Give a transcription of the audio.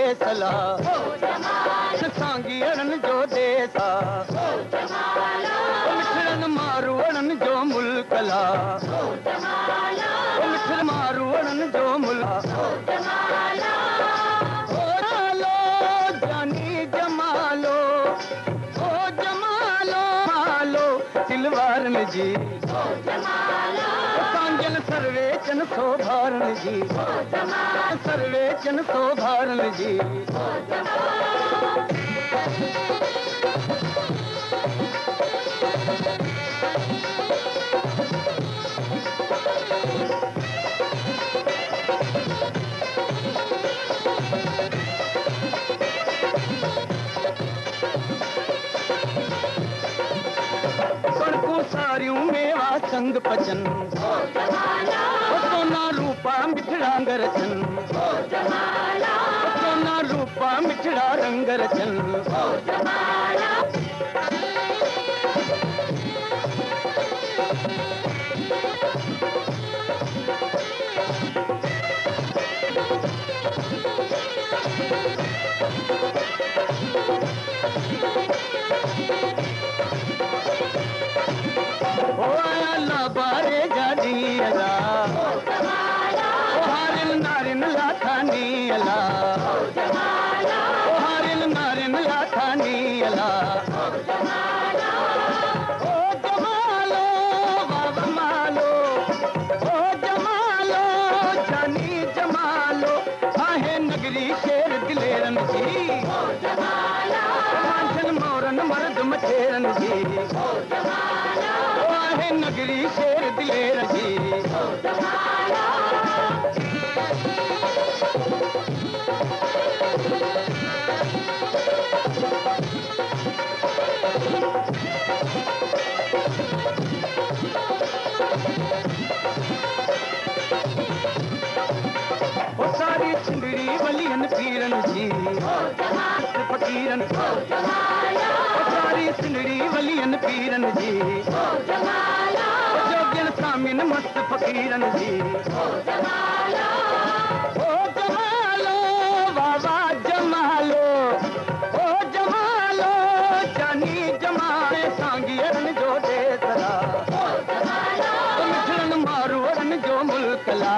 देसला सांगी अड़न जो देसा मिठड़न मारू अड़न जो मुल्कला मिठड़ मारू अड़न जो मुल्क जानी जमालो ओ जमालो मालो दिलवारन जी सांजन सर्वेचन शोभारण जी सर्वेचन शोभारण जी सारियूं मेवा संग पचन सोना रूपा मिठड़ा रचन सोना रूपा मिठड़ा रंग रचन बारे जादी अला हारिन नारिन लाथानी अला हारिन नारिन लाथानी अला ओ जमालो बाबा मालो ओ जमालो जानी जमालो आहे नगरी शेर दिलेरन जी मांझन मोरन मर्द मछेरन जी नगरी शेर दिलेर जी ओ सारी सिंदड़ी वलियन पीरन जी फकीरन ओ सारी सिंदड़ी वलियन पीरन जी सामिन मस्त फकीरन जी ओ जमालो बाबा जमालो ओ जमालो जानी जमाए सांगी अड़न जो देसला मिठड़न मारू अड़न जो मुल्कला